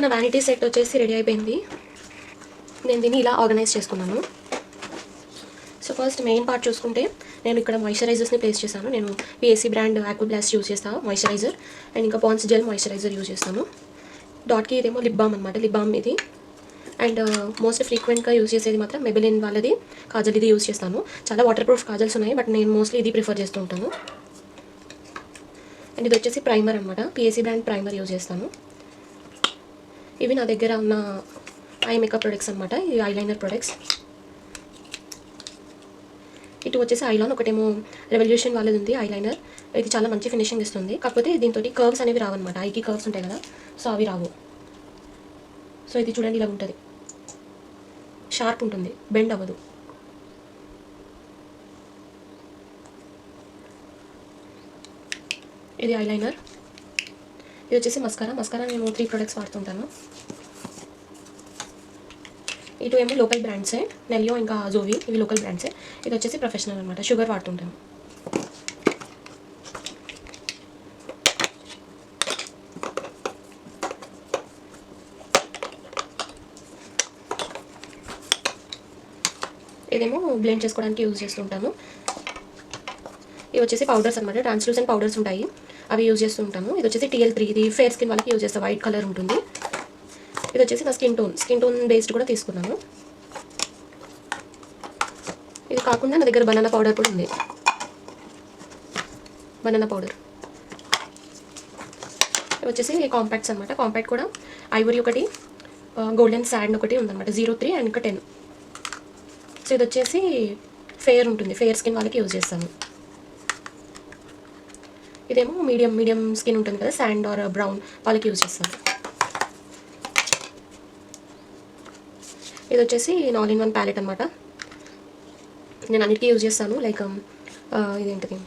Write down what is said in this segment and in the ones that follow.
నా vanity set వచ్చేసి ready అయిపోయింది. నేను దీన్ని ఇలా ఆర్గనైజ్ చేసుకున్నాను. సో ఫస్ట్ మెయిన్ పార్ట్ చూసుకుంటే నేను ఇక్కడ మాయిశ్చరైజర్స్ని ప్లేస్ చేశాను. నేను PSC brand aqua blast use చేస్తాను మాయిశ్చరైజర్, అండ్ ఇంకా పాండ్స్ జెల్ మాయిశ్చరైజర్ యూజ్ చేస్తాను. డాట్కి ఇదేమో లిప్ బామ్ అనమాట, లిప్ బామ్ ఇది. అండ్ మోస్ట్ ఫ్రీక్వెంట్గా యూజ్ చేసేది మాత్రం మెబిలిన్ వాళ్ళది కాజల్, ఇది యూజ్ చేస్తాను. చాలా వాటర్ ప్రూఫ్ కాజల్స్ ఉన్నాయి, బట్ నేను మోస్ట్లీ ఇది ప్రిఫర్ చేస్తూ ఉంటాను. అండ్ ఇది వచ్చేసి ప్రైమర్ అనమాట, పిఎస్సి బ్రాండ్ ప్రైమర్ యూజ్ చేస్తాను. ఇవి నా దగ్గర ఉన్న ఐ మేకప్ ప్రొడక్ట్స్ అనమాట, ఇవి ఐలైనర్ ప్రొడక్ట్స్. ఇటు వచ్చేసి ఐలాన్, ఒకటేమో రెవల్యూషన్ వాళ్ళది ఉంది ఐలైనర్. ఇది చాలా మంచి ఫినిషింగ్ ఇస్తుంది, కాకపోతే దీంతో కర్వ్స్ అనేవి రావన్నమాట. ఐకి కర్వ్స్ ఉంటాయి కదా, సో అవి రావు. సో ఇది చూడండి ఇలా ఉంటుంది, షార్ప్ ఉంటుంది, బెండ్ అవ్వదు. ఇది ఐలైనర్. ఇది వచ్చేసి మస్కారా నేను 3 ప్రొడక్ట్స్ వాడుతుంటాను. ఇటు ఏమో లోకల్ బ్రాండ్సే, నెలియో ఇంకా జోవి, ఇవి లోకల్ బ్రాండ్సే. ఇది వచ్చేసి ప్రొఫెషనల్ అనమాట, షుగర్ వాడుతుంటాను. ఇదేమో బ్లెండ్ చేసుకోవడానికి యూజ్ చేస్తుంటాను. ఇవి వచ్చేసి పౌడర్స్ అనమాట, ట్రాన్స్లూసెంట్ పౌడర్స్ ఉంటాయి, అవి యూజ్ చేస్తూ ఉంటాను. ఇది వచ్చేసి TL3, ఇది ఫేర్ స్కిన్ వాళ్ళకి యూజ్ చేస్తాను, వైట్ కలర్ ఉంటుంది. ఇది వచ్చేసి నా స్కిన్ టోన్ బేస్డ్ కూడా తీసుకున్నాను. ఇది కాకుండా నా దగ్గర బనానా పౌడర్ కూడా ఉంది, బనానా పౌడర్. ఇది వచ్చేసి కాంపాక్ట్స్ అనమాట, కాంపాక్ట్ కూడా ఐవరీ ఒకటి, గోల్డెన్ శాండ్ ఒకటి ఉందన్నమాట, 03 అండ్ ఇంకా 10. సో ఇది వచ్చేసి ఫేర్ ఉంటుంది, ఫేర్ స్కిన్ వాళ్ళకి యూజ్ చేస్తాను. ఇదేమో మీడియం స్కిన్ ఉంటుంది కదా, శాండ్ ఆర్ బ్రౌన్ వాళ్ళకి యూజ్ చేస్తాను. ఇది వచ్చేసి ఆల్ ఇన్ వన్ ప్యాలెట్ అనమాట, నేను అన్నిటికీ యూజ్ చేస్తాను. లైక్ ఇదేంటిది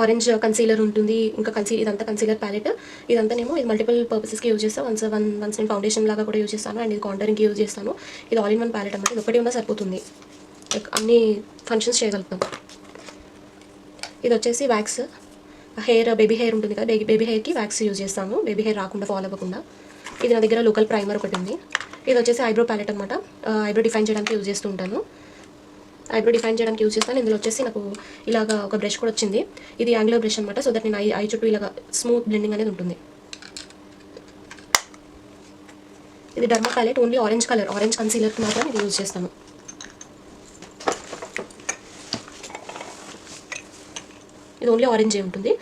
ఆరెంజ్ కన్సీలర్ ఉంటుంది, ఇంకా ఇదంతా కన్సీలర్ ప్యాలెట్. ఇదంతానేమో ఇది మల్టిపుల్ పర్పసెస్కి యూజ్ చేస్తాను. వన్స్ నేను ఫౌండేషన్ లాగా కూడా యూజ్ చేస్తాను, అండ్ ఇది కాంటరింగ్కి యూజ్ చేస్తాను. ఇది ఆల్ ఇన్ వన్ ప్యాలెట్ అనమాట, ఇది ఒకటి ఉన్నా సరిపోతుంది, లైక్ అన్ని ఫంక్షన్స్ చేయగలుగుతాం. ఇది వచ్చేసి వ్యాక్స్, బేబీ హెయిర్ ఉంటుంది కదా, బేబీ హెయిర్కి వ్యాక్స్ యూజ్ చేస్తాను, బేబీ హెయిర్ రాకుండా ఫాలో అవ్వకుండా. ఇది నా దగ్గర లోకల్ ప్రైమర్ ఒకటి ఉంది. ఇది వచ్చేసి ఐబ్రో ప్యాలెట్ అనమాట, ఐబ్రో డిఫైన్ చేయడానికి యూజ్ చేస్తూ ఉంటాను. ఇందులో వచ్చేసి నాకు ఇలాగా ఒక బ్రష్ కూడా వచ్చింది, ఇది యాంగులర్ బ్రష్ అనమాట, సో దట్ నేను ఐ చుట్టూ ఇలాగా స్మూత్ బ్లెండింగ్ అనేది ఉంటుంది. ఇది డర్మా ప్యాలెట్, ఓన్లీ ఆరెంజ్ కన్సీలర్కి మాత్రం ఇది యూజ్ చేస్తాను. ఇది ఓన్లీ ఆరెంజే ఉంటుంది.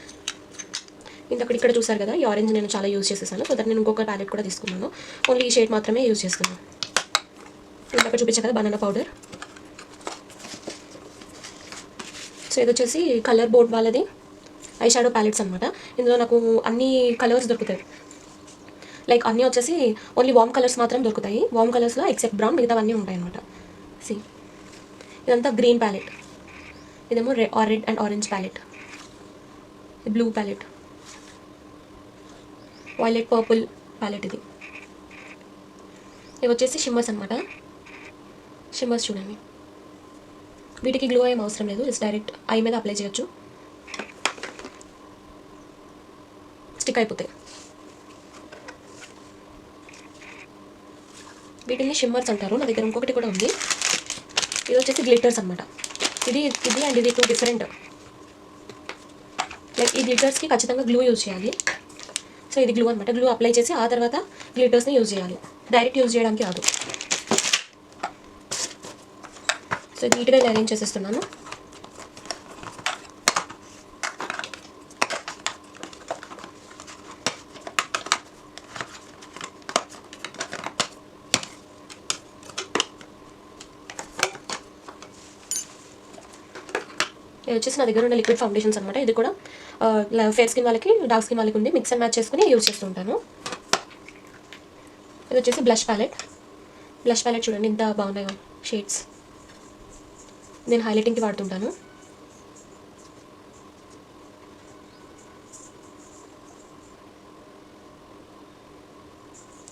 ఇక్కడ చూసారు కదా, ఈ ఆరెంజ్ నేను చాలా యూజ్ చేసేసాను, సో దట్ నేను ఇంకొక ప్యాలెట్ కూడా తీసుకున్నాను, ఓన్లీ ఈ షేడ్ మాత్రమే యూజ్ చేస్తున్నాను. ఇందాక చూపించాను కదా బనానా పౌడర్. సో ఇది వచ్చేసి కలర్ బోర్డ్ వాళ్ళది ఐ షాడో ప్యాలెట్స్ అనమాట. ఇందులో నాకు అన్ని కలర్స్ దొరుకుతాయి, లైక్ అన్నీ వచ్చేసి ఓన్లీ వామ్ కలర్స్ మాత్రం దొరుకుతాయి. వామ్ కలర్స్లో ఎక్సెప్ట్ బ్రౌన్, మిగతావన్నీ ఉంటాయి అనమాట. ఇదంతా గ్రీన్ ప్యాలెట్, ఇదేమో red and orange palette, blue palette, violet purple palette. ఇవి వచ్చేసి షిమ్మర్స్ అనమాట. షిమ్మర్స్ చూడండి, వీటికి గ్లో ఏం అవసరం లేదు, జస్ట్ డైరెక్ట్ ఐ మీద అప్లై చేయొచ్చు, స్టిక్ అయిపోతాయి. వీటిని షిమ్మర్స్ అంటారు. నా దగ్గర ఇంకొకటి కూడా ఉంది, ఇది వచ్చేసి గ్లిటర్స్ అనమాట. ఇది అండ్ ఇది 2 డిఫరెంట్. లైక్ ఈ గ్లిటర్స్కి ఖచ్చితంగా గ్లూ యూజ్ చేయాలి. సో ఇది గ్లూ అనమాట, గ్లూ అప్లై చేసి ఆ తర్వాత గ్లిటర్స్ని యూజ్ చేయాలి, డైరెక్ట్ యూజ్ చేయడానికి రాదు. సో నీట్గా ఇలా అరేంజ్ చేసేస్తున్నాను. ఇది వచ్చేసి నా దగ్గర ఉన్న లిక్విడ్ ఫౌండేషన్స్ అనమాట. ఇది కూడా ఫేర్ స్కిన్ వాళ్ళకి, డార్క్ స్కిన్ వాళ్ళకి ఉండి మిక్స్ అండ్ మ్యాచ్ చేసుకుని యూజ్ చేస్తూ ఉంటాను. ఇది వచ్చేసి బ్లష్ ప్యాలెట్ చూడండి ఎంత బాగున్నాయో షేడ్స్, నేను హైలైటింగ్కి వాడుతుంటాను.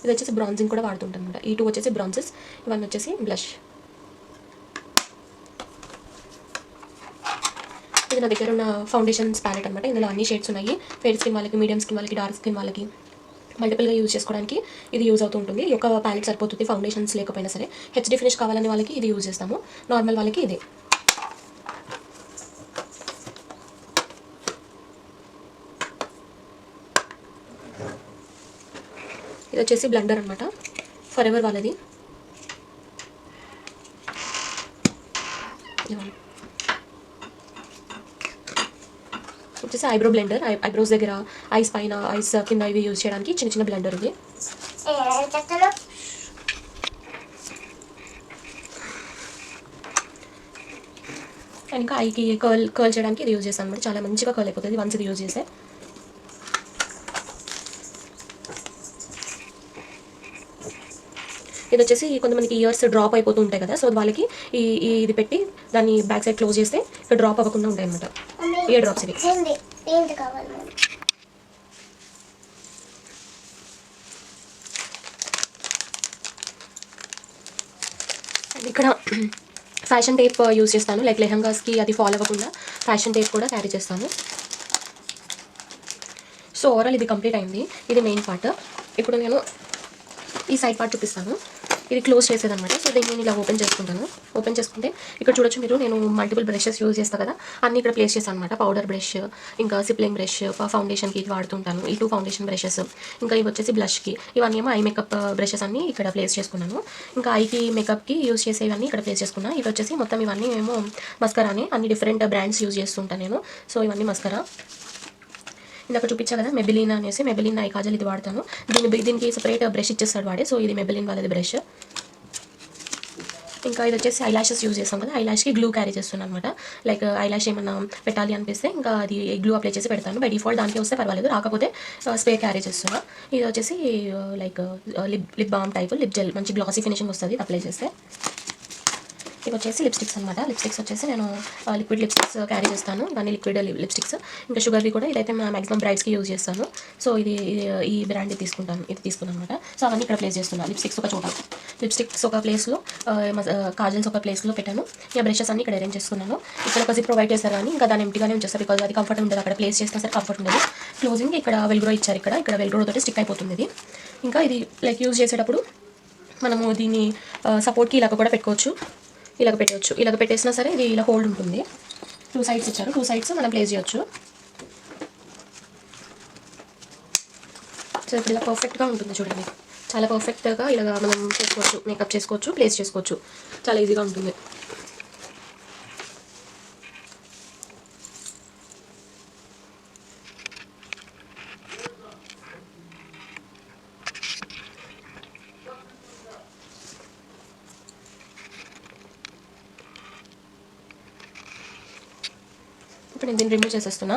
ఇది వచ్చేసి బ్రాన్జింగ్ కూడా వాడుతుంటాను అనమాట. ఈ 2 వచ్చేసి బ్రాన్సెస్, ఇవన్నీ వచ్చేసి బ్లష్. ఇది నా దగ్గర ఉన్న ఫౌండేషన్స్ ప్యాలెట్ అనమాట. ఇందులో అన్ని షేడ్స్ ఉన్నాయి, ఫేర్ స్కిన్ వాళ్ళకి, మీడియం స్కిన్ వాళ్ళకి, డార్క్ స్కిన్ వాళ్ళకి, మల్టిపుల్గా యూజ్ చేసుకోవడానికి ఇది యూజ్ అవుతూ ఉంటుంది. ఈ యొక్క ప్యాలెట్ సరిపోతుంది ఫౌండేషన్స్ లేకపోయినా సరే. హెచ్డీ ఫినిష్ కావాలనే వాళ్ళకి ఇది యూజ్ చేస్తాము, నార్మల్ వాళ్ళకి ఇది. ఇది వచ్చేసి బ్లెండర్ అనమాట, ఫర్ ఎవర్ వాళ్ళది. వచ్చేసి ఐబ్రో బ్లెండర్, ఐబ్రోస్ దగ్గర, ఐస్ పైన, ఐస్ కింద ఇవి యూజ్ చేయడానికి చిన్న చిన్న బ్లెండర్ ఇది. అండ్ ఇంకా ఐకి కర్ల్ చేయడానికి ఇది యూజ్ చేస్తాను అనమాట. చాలా మంచిగా కర్ల్ అయిపోతుంది వన్స్ ఇది యూజ్ చేస్తే. ఇది వచ్చేసి కొంతమందికి ఇయర్స్ డ్రాప్ అయిపోతూ ఉంటాయి కదా, సో వాళ్ళకి ఇది పెట్టి దాన్ని బ్యాక్ సైడ్ క్లోజ్ చేస్తే ఇక్కడ డ్రాప్ అవ్వకుండా ఉంటాయి అనమాట, ఇయర్ డ్రాప్స్ ఇవి. అండ్ ఇక్కడ ఫ్యాషన్ టేప్ యూజ్ చేస్తాను, లైక్ లెహంగాస్కి అది ఫాలో అవ్వకుండా ఫ్యాషన్ టేప్ కూడా క్యారీ చేస్తాను. సో ఓవరాల్ ఇది కంప్లీట్ అయింది. ఇది మెయిన్ పార్ట్. ఇప్పుడు నేను ఈ సైడ్ పార్ట్ చూపిస్తాను. ఇది క్లోజ్ చేసేదన్నమాట. సో దీన్ని నేను ఇలా ఓపెన్ చేసుకుంటాను. ఓపెన్ చేసుకుంటే ఇక్కడ చూడొచ్చు మీరు, నేను మల్టిపుల్ బ్రషెస్ యూజ్ చేస్తాను కదా, అన్నీ ఇక్కడ ప్లేస్ చేస్తాను అనమాట. పౌడర్ బ్రష్, ఇంకా సిప్లింగ్ బ్రష్, ఫౌండేషన్కి ఇది వాడుతుంటాను, ఈ 2 ఫౌండేషన్ బ్రషెస్, ఇంకా ఇవి వచ్చేసి బ్లష్కి, ఇవన్నీ ఏమో ఐ మేకప్ బ్రషెస్ అన్నీ ఇక్కడ ప్లేస్ చేసుకున్నాను. ఇంకా ఐకి మేకప్కి యూజ్ చేసేవన్నీ ఇక్కడ ప్లేస్ చేసుకున్నాను. ఇది వచ్చేసి మొత్తం ఇవన్నీ మేము మస్కరాని అన్ని డిఫరెంట్ బ్రాండ్స్ యూజ్ చేస్తుంటాను నేను. సో ఇవన్నీ మస్కరా. ఇందాక చూపించా కదా మెబిలిన్ అనేసి, మెబిలిన్ ఐ కాజల్ ఇది వాడతాను. దీనికి సపరేట్ బ్రష్ ఇచ్చేస్తాడు వాడే. సో ఇది మెబిలిన్ వాళ్ళది బ్రష్. ఇంకా ఇది వచ్చేసి ఐలాషెస్ యూజ్ చేస్తాం కదా, ఐలాష్కి గ్లూ క్యారీ చేస్తున్నాను అనమాట. లైక్ ఐలాష్ ఏమన్నా పెట్టాలి అనిపిస్తే ఇంకా అది గ్లూ అప్లై చేసి పెడతాను. బై డిఫాల్ట్ దానికి వస్తే పర్వాలేదు, రాకపోతే స్ప్రే క్యారీ చేస్తున్నా. ఇది వచ్చేసి like lip balm type lip gel, మంచి గ్లాసీ ఫినిషింగ్ వస్తుంది అప్లై చేస్తే. ఇవి వచ్చేసి లిప్స్టిక్స్ అనమాట. లిప్స్టిక్స్ వచ్చేసి నేను లిక్విడ్ లిప్స్టిక్స్ క్యారీ చేస్తాను, ఇవన్నీ లిక్విడ్ లిప్స్టిక్స్. ఇంకా షుగర్వి కూడా ఇదైతే మాక్సిమం బ్రైడ్స్కి యూజ్ చేస్తాను. సో ఈ బ్రాండ్ తీసుకున్నాను అనమాట. సో అవన్నీ ఇక్కడ ప్లేస్ చేస్తున్నాను. లిప్స్టిక్స్ ఒక చోట, లిప్స్టిక్స్ ఒక ప్లేస్లో, కాజల్స్ ఒక ప్లేస్లో పెట్టాను. ఇక బ్రషెస్ అన్ని ఇక్కడ అరేంజ్ చేసుకున్నాను. ఇక్కడ ఒక జిప్ ప్రొవైడ్ చేశారు కానీ ఇంకా దాన్ని ఎంటీగానే ఉంచేస్తారు, బికాజ్ అది కంఫర్ట్ ఉండదు. అక్కడ ప్లేస్ చేసినా సరే కంఫర్ట్ ఉండదు. క్లోజింగ్ ఇక్కడ వెల్గ్రో ఇచ్చారు, ఇక్కడ వెల్గ్రో తోటి స్టిక్ అయిపోతుంది ఇది. ఇంకా ఇది లైక్ యూజ్ చేసేటప్పుడు మనము దీన్ని సపోర్ట్కి ఇలాగ కూడా పెట్టుకోవచ్చు, ఇలాగ పెట్టవచ్చు. ఇలాగ పెట్టేసినా సరే ఇది ఇలా హోల్డ్ ఉంటుంది. 2 సైడ్స్ ఇచ్చారు, 2 సైడ్స్ మనం ప్లేస్ చేయొచ్చు. సో ఇప్పుడు ఇలా పర్ఫెక్ట్గా ఉంటుంది చూడండి, చాలా పర్ఫెక్ట్గా ఇలాగ మనం చేసుకోవచ్చు, మేకప్ చేసుకోవచ్చు, ప్లేస్ చేసుకోవచ్చు, చాలా ఈజీగా ఉంటుంది. ఇప్పుడు నేను దీన్ని రిమూవ్ చేసేస్తున్నా.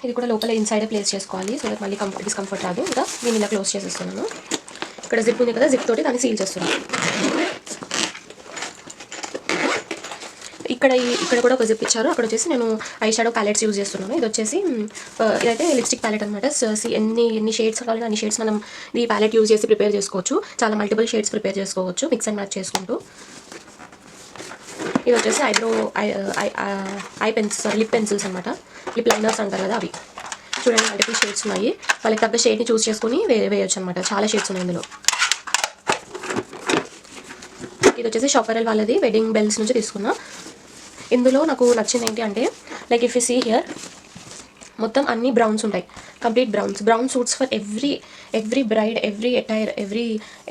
ఇది కూడా లోపల ఇన్సైడ్ ప్లేస్ చేసుకోవాలి, సో దట్ మళ్ళీ డిస్కంఫర్ట్ రాదు. ఇంకా దీన్ని ఇలా క్లోజ్ చేసేస్తున్నాను. ఇక్కడ జిప్ ఉంది కదా, జిప్ తోటి దాన్ని సీల్ చేస్తున్నాను. ఇక్కడ కూడా ఒక జిప్ ఇచ్చారు. అక్కడ వచ్చేసి నేను ఐ షాడో ప్యాలెట్స్ యూజ్ చేస్తున్నాను. ఇది వచ్చేసి ఇదైతే లిప్స్టిక్ ప్యాలెట్ అనమాట. ఎన్ని షేడ్స్ కావాలి అన్ని షేడ్స్ మనం ఈ ప్యాలెట్ యూజ్ చేసి ప్రిపేర్ చేసుకోవచ్చు. చాలా మల్టిపుల్ షేడ్స్ ప్రిపేర్ చేసుకోవచ్చు మిక్స్ అండ్ మ్యాచ్ చేసుకుంటూ. ఇది వచ్చేసి లిప్ పెన్సిల్స్ అనమాట, లిప్ లైనర్స్ అంటారు కదా అవి. చూడండి మల్టిపుల్ షేడ్స్ ఉన్నాయి, వాళ్ళకి తగ్గ షేడ్ని చూస్ చేసుకుని వేయొచ్చు అనమాట. చాలా షేడ్స్ ఉన్నాయి ఇందులో. ఇది వచ్చేసి షాపరల్ వాళ్ళది వెడ్డింగ్ బెల్స్ నుంచి తీసుకున్నా. ఇందులో నాకు నచ్చింది ఏంటి అంటే, like if you see here మొత్తం అన్ని బ్రౌన్స్ ఉంటాయి, complete brown suits for every bride, every attire,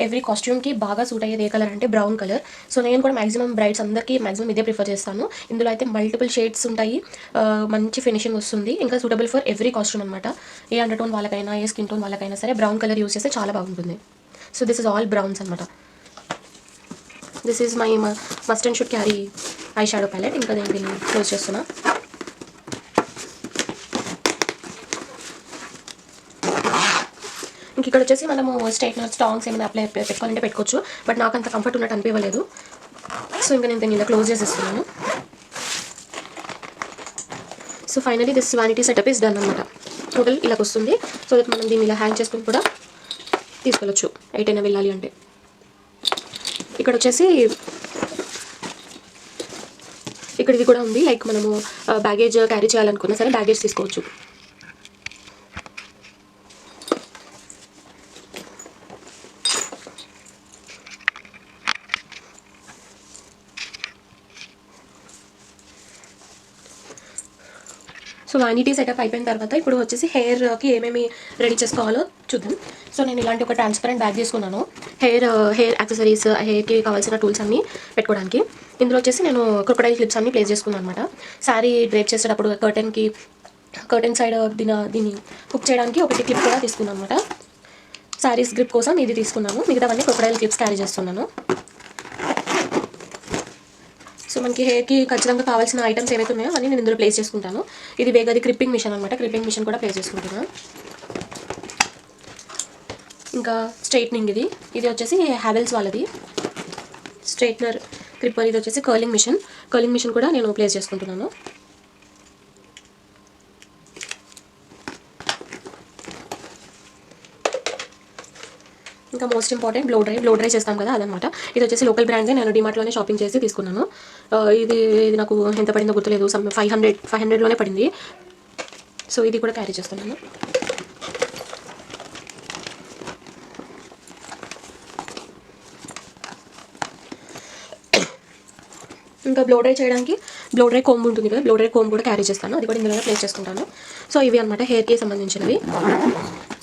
every కాస్ట్యూమ్కి బాగా సూట్ అయ్యేది ఏ కలర్ అంటే బ్రౌన్ కలర్. సో నేను కూడా మాక్సిమం బ్రైడ్స్ అందరికీ మాక్సిమం ఇదే ప్రిఫర్ చేస్తాను. ఇందులో అయితే మల్టిపుల్ షేడ్స్ ఉంటాయి, మంచి ఫినిషింగ్ వస్తుంది, ఇంకా సూటబుల్ ఫర్ ఎవ్రీ కాస్ట్యూమ్ అనమాట. ఏ అండర్ టోన్ వాళ్ళకైనా, ఏ స్కిన్ టోన్ వాళ్ళకైనా సరే బ్రౌన్ కలర్ యూస్ చేస్తే చాలా బాగుంటుంది. So this is all browns అనమాట. This is my must and should carry eye shadow palette. ఇంకా దీన్ని క్లోజ్ చేస్తున్నా. ఇంక ఇక్కడ వచ్చేసి మనము స్ట్రైట్నర్, స్టాంగ్స్ ఏమైనా అప్లై పెట్టుకోవాలంటే పెట్టుకోవచ్చు, బట్ నాకు అంత కంఫర్ట్ ఉన్నట్టు అనిపించలేదు. సో ఇంకా నేను దీన్ని ఇలా క్లోజ్ చేసేస్తున్నాను. So finally this vanity setup is done అనమాట. టోటల్ ఇలాగ వస్తుంది. సో దట్ మనం దీన్ని ఇలా హ్యాంగ్ చేసుకుని కూడా తీసుకెళ్ళచ్చు ఎయిటైనా వెళ్ళాలి అంటే. ఇక్కడ వచ్చేసి ఇక్కడ ఇది కూడా ఉంది, లైక్ మనము బ్యాగేజ్ క్యారీ చేయాలనుకున్నా సరే బ్యాగేజ్ తీసుకోవచ్చు. సో వానిటీ సెటప్ అయిపోయిన తర్వాత ఇప్పుడు వచ్చేసి హెయిర్కి ఏమేమి రెడీ చేసుకోవాలో చూద్దాం. సో నేను ఇలాంటి ఒక ట్రాన్స్పరెంట్ బ్యాగ్ తీసుకున్నాను, హెయిర్ యాక్సెసరీస్, హెయిర్కి కావాల్సిన టూల్స్ అన్నీ పెట్టుకోవడానికి. ఇందులో వచ్చేసి నేను క్రొకడైల్ క్లిప్స్ అన్నీ ప్లేస్ చేసుకున్నాను అనమాట. శారీ డ్రేప్ చేసేటప్పుడు కర్టెన్ సైడ్ దీన్ని హుక్ చేయడానికి ఒకటి క్లిప్ కూడా తీసుకున్నాను అనమాట. శారీస్ గ్రిప్ కోసం ఇది తీసుకున్నాను, మిగతావన్నీ క్రొకడైల్ క్లిప్స్ క్యారీ చేస్తున్నాను. సో మనకి హెయిర్కి ఖచ్చితంగా కావాల్సిన ఐటమ్స్ ఏవైతే ఉన్నాయో అన్నీ నేను ఇందులో ప్లేస్ చేసుకుంటాను. ఇది వేగది క్రిప్పింగ్ మిషన్ అనమాట, క్రిప్పింగ్ మిషన్ కూడా ప్లేస్ చేసుకుంటున్నాను. ఇంకా స్ట్రైట్నింగ్, ఇది వచ్చేసి హ్యావెల్స్ వాళ్ళది స్ట్రైట్నర్ క్రిప్పర్. ఇది వచ్చేసి కర్లింగ్ మిషన్ కూడా నేను ప్లేస్ చేసుకుంటున్నాను. ఇంకా మోస్ట్ ఇంపార్టెంట్ బ్లో డ్రై చేస్తాం కదా అదనమాట. ఇది వచ్చేసి లోకల్ బ్రాండ్దే, నేను డిమార్ట్లోనే షాపింగ్ చేసి తీసుకున్నాను. ఇది నాకు ఎంత పడిందో గుర్తులేదు, 500లోనే పడింది. సో ఇది కూడా క్యారీ చేస్తున్నాను. ఇంకా బ్లో డ్రై కోంబ్ ఉంటుంది కదా, బ్లో డ్రై కోంబ్ కూడా క్యారీ చేస్తాను, అది కూడా ఇందులోనే ప్లేస్ చేసుకుంటాను. సో ఇవి అనమాట హెయిర్కి సంబంధించినవి.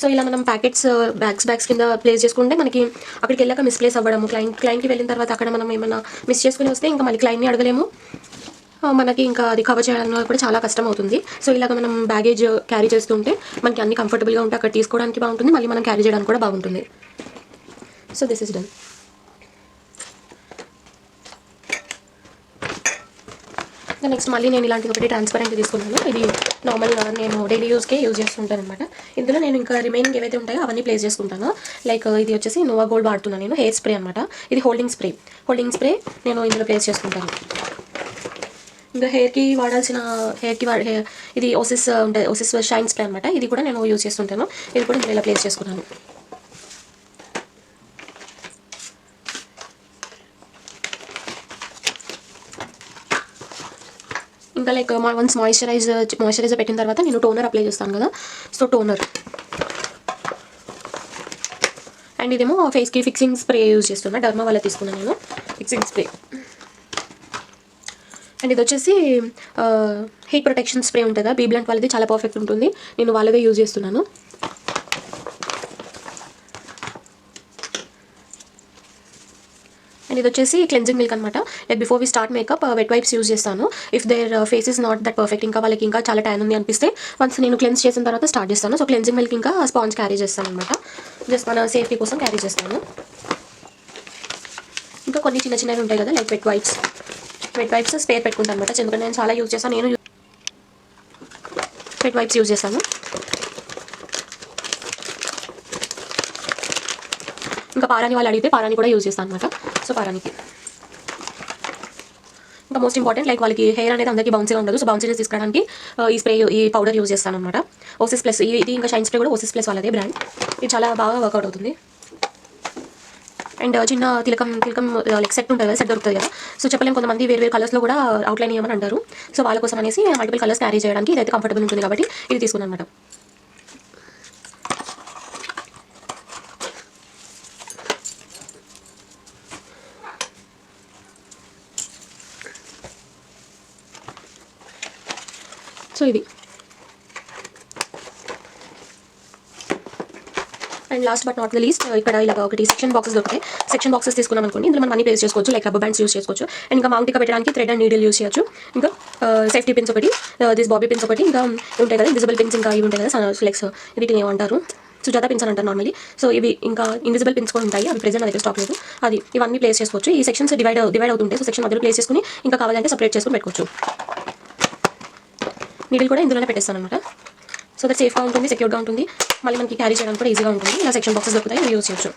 సో ఇలా మనం బ్యాగ్స్ కింద ప్లేస్ చేసుకుంటే మనకి అక్కడికి వెళ్ళాక మిస్ప్లేస్ అవ్వడము, క్లయింట్కి వెళ్ళిన తర్వాత అక్కడ మనం ఏమైనా మిస్ చేసుకుని వస్తే ఇంకా మళ్ళీ క్లయింట్ని అడగలేము, మనకి ఇంకా అది కవర్ చేయడంలో కూడా చాలా కష్టం అవుతుంది. సో ఇలాగ మనం బ్యాగేజ్ క్యారీ చేస్తుంటే మనకి అన్ని కంఫర్టబుల్గా ఉంటే అక్కడ తీసుకోవడానికి బాగుంటుంది, మళ్ళీ మనం క్యారీ చేయడానికి కూడా బాగుంటుంది. So this is done. Next మళ్ళీ నేను ఇలాంటిది ఒకటి ట్రాన్స్పరెంట్ తీసుకున్నాను. ఇది నార్మల్గా నేను డైలీ యూస్కే యూజ్ చేస్తుంటాను అనమాట. ఇందులో నేను ఇంకా రిమైనింగ్ ఏవైతే ఉంటాయో అవన్నీ ప్లేస్ చేసుకుంటాను. లైక్ ఇది వచ్చేసి నోవా గోల్డ్ వాడుతున్నాను నేను, హెయిర్ స్ప్రే అనమాట. ఇది హోల్డింగ్ స్ప్రే నేను ఇందులో ప్లేస్ చేసుకుంటాను. ఇంకా హెయిర్కి ఇది ఓసిస్ షైన్ స్ప్రే అనమాట. ఇది కూడా నేను యూజ్ చేస్తుంటాను, ఇది కూడా నేను ఇలా ప్లేస్ చేసుకున్నాను. ఇంకా లైక్ వన్స్ మాయిశ్చరైజర్ పెట్టిన తర్వాత నేను టోనర్ అప్లై చేస్తాను కదా, సో టోనర్. అండ్ ఇదేమో ఫేస్కి ఫిక్సింగ్ స్ప్రే యూజ్ చేస్తున్నా, డర్మా వల్ల తీసుకున్నాను నేను ఫిక్సింగ్ స్ప్రే. అండ్ ఇది వచ్చేసి హీట్ ప్రొటెక్షన్ స్ప్రే ఉంటుంది కదా, బీబ్లంట్ వాళ్ళది చాలా పర్ఫెక్ట్ ఉంటుంది, నేను వాళ్ళదే యూజ్ చేస్తున్నాను. అండ్ ఇది వచ్చేసి క్లెన్జింగ్ మిల్క్ అనమాట. Like before we start makeup wet wipes use చేస్తాను. If their face is not that perfect, ఇంకా వాళ్ళకి ఇంకా చాలా టైం ఉంది అనిపిస్తే వన్స్ నేను క్లెన్స్ చేసిన తర్వాత స్టార్ట్ చేస్తాను. సో క్లెన్జింగ్ మిల్క్ ఇంకా స్పాంజ్ క్యారీ చేస్తాను అనమాట, జస్ట్ మన సేఫ్టీ కోసం క్యారీ చేస్తాను. ఇంకా కొన్ని చిన్నవి ఉంటాయి కదా, లైక్ వెట్ వైప్స్ స్పేర్ పెట్టుకుంటాను అనమాట, ఎందుకంటే నేను చాలా యూజ్ చేస్తాను. నేను వెట్ వైప్స్ యూజ్ చేస్తాను. ఇంకా పారాని వాళ్ళు అడిగితే పారాని కూడా యూజ్ చేస్తాను అనమాట. సో పారానికి ఇంకా మోస్ట్ ఇంపార్టెంట్, లైక్ వాళ్ళకి హెయిర్ అనేది అందరికీ బౌన్సీగా ఉండదు, సో బౌన్సీనెస్ తీసుకోవడానికి ఈ పౌడర్ యూజ్ చేస్తాను అనమాట. ఓసిస్ ప్లస్, ఇది ఇంకా షైన్ స్ప్రే కూడా ఓసిస్ ప్లస్ వాళ్ళదే బ్రాండ్, ఇది చాలా బాగా వర్కౌట్ అవుతుంది. అండ్ చిన్న తిలకం లైక్ సెట్ ఉంటుంది కదా, సెట్ దొరుకుతుంది కదా. సో చెప్పలేము, కొంతమంది వేరు కలర్స్లో కూడా అవుట్లైన్ ఇవ్వమని అంటారు. సో వాళ్ళ కోసం అనేసి మల్టిపుల్ కలర్స్ క్యారీ చేయడానికి ఇదైతే కంఫర్టబుల్ ఉంటుంది కాబట్టి ఇది తీసుకున్నాను అనమాట. సో ఇది and last but not the least, ఇక్కడ ఇలా ఒకటి సెక్షన్ బాక్సెస్ తీసుకున్నాం అనుకోండి, ఇందులో మనం అన్ని ప్లేస్ చేసుకోవచ్చు, లైక్ రబ్బర్ బ్యాండ్స్ యూస్ చేసుకోవచ్చు. అండ్ ఇంకా మౌంటింగ్ పెట్టడానికి థ్రెడ్ అండ్ నీడిల్ యూస్ చేయొచ్చు. ఇంకా సేఫ్టీ పిన్స్ ఒకటి, దిస్ బాబీ పిన్స్ ఒకటి, ఇంకా ఉంటాయి కదా ఇన్విజిబుల్ పిన్స్, ఇంకా ఇవి ఉంటాయి కదా ఫ్లెక్స్, వీటిని ఏమంటారు, సుజాత పిన్స్ అని అంటారు నార్మల్లీ. సో ఇవి ఇంకా ఇన్విజిబుల్ పిన్స్ కూడా ఉంటాయి, అవి ప్రెజెంట్ నా దగ్గర స్టాక్ లేదు. ఇవన్నీ ప్లేస్ చేసుకోవచ్చు. ఈ సెక్షన్స్ డివైడ్ అవుతుంటాయి, సో సెక్షన్ మధ్యలో ప్లేస్ చేసుకుని ఇంకా కావాలంటే సపరేట్ చేసుకుని పెట్టుకోవచ్చు. నీడిల్ కూడా ఇందులోనే పెట్టేస్తాను అనమాట, సో దట్ సేఫ్గా ఉంటుంది, సెక్యూర్గా ఉంటుంది, మళ్ళీ మనకి క్యారీ చేయడానికి కూడా ఈజీగా ఉంటుంది. ఇలా సెక్షన్ బాక్సెస్ దొరుకుతాయి, ఇవి యూజ్ చేయొచ్చు.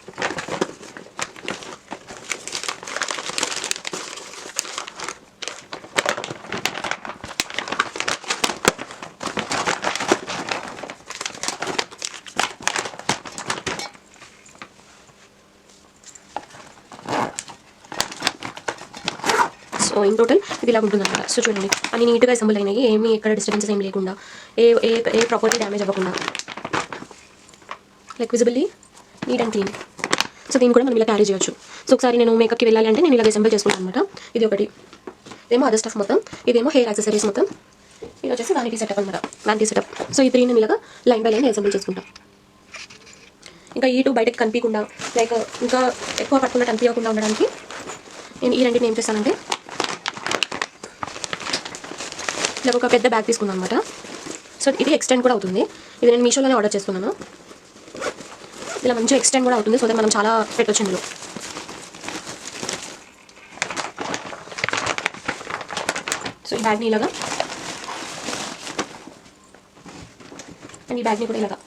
సో ఇన్ టోటల్ ఇది ఇలా ఉంటుంది అనమాట. సో చూడండి అన్ని నీట్గా అసెంబుల్ అయినాయి, ఏమి ఎక్కడ డిస్టర్బెన్సెస్ ఏం లేకుండా, ఏ ప్రాపర్టీ డ్యామేజ్ అవ్వకుండా, like visibly neat and clean. So దీన్ని కూడా మనం ఇలా క్యారీ చేయొచ్చు. సో ఒకసారి నేను మేకప్కి వెళ్ళాలి అంటే నేను ఇలా అసెంబుల్ చేసుకుంటాను అనమాట. ఇది ఒకటి, ఇదేమో అదర్ స్టఫ్ మొత్తం, ఇదేమో హెయిర్ యాక్సెసరీస్ మొత్తం, ఇది వచ్చేసి వానిటీ సెటప్ అనమాట, వానిటీ సెటప్. సో ఈ 3 నేను ఇలాగా లైన్ బై లైన్ అసెంబుల్ చేసుకుంటాం. ఇంకా ఈ 2 బయటకి కనిపించకుండా లైక్ ఇంకా ఎక్కువ పట్టుకున్నట్టు అనిపించకుండా ఉండడానికి నేను ఈ రెండింటిని ఏం చేస్తానంటే ఇలా ఒక పెద్ద బ్యాగ్ తీసుకున్నాను అనమాట. సో ఇది ఎక్స్టెండ్ కూడా అవుతుంది. ఇది నేను మీషోలోనే ఆర్డర్ చేసుకున్నాను. ఇలా మంచిగా ఎక్స్టెండ్ కూడా అవుతుంది. సో దట్ మనం చాలా పెట్టొచ్చు ఇందులో. సో ఈ బ్యాగ్ని ఇలాగా అండ్ ఈ బ్యాగ్ని కూడా ఇలాగా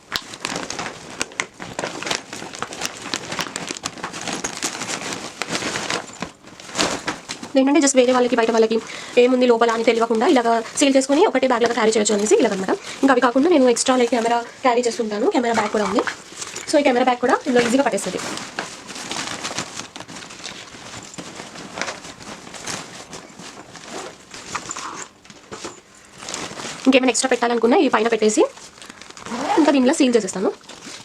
ఏంటంటే జస్ట్ వేరే వాళ్ళకి బయట వాళ్ళకి ఏముంది లోపల అని తెలియకుండా ఇలాగా సీల్ చేసుకుని ఒకటే బ్యాగ్ లాగా క్యారీ చేయొచ్చు అనేసి ఇలాగనమాట. ఇంకా అవి కాకుండా నేను ఎక్స్ట్రా లైక్ కెమెరా క్యారీ చేస్తుంటాను. కెమెరా బ్యాగ్ కూడా ఉంది. సో ఈ కెమెరా బ్యాగ్ కూడా ఇందులో ఈజీగా పట్టేస్తుంది. ఇంకేమైనా ఎక్స్ట్రా పెట్టాలనుకున్నా ఈ పైన పెట్టేసి ఇంకా దీనిలో సీల్ చేసేస్తాను.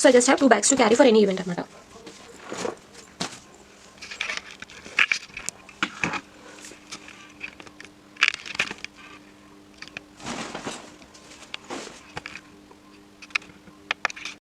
So I just have 2 bags to carry for any event అనమాట.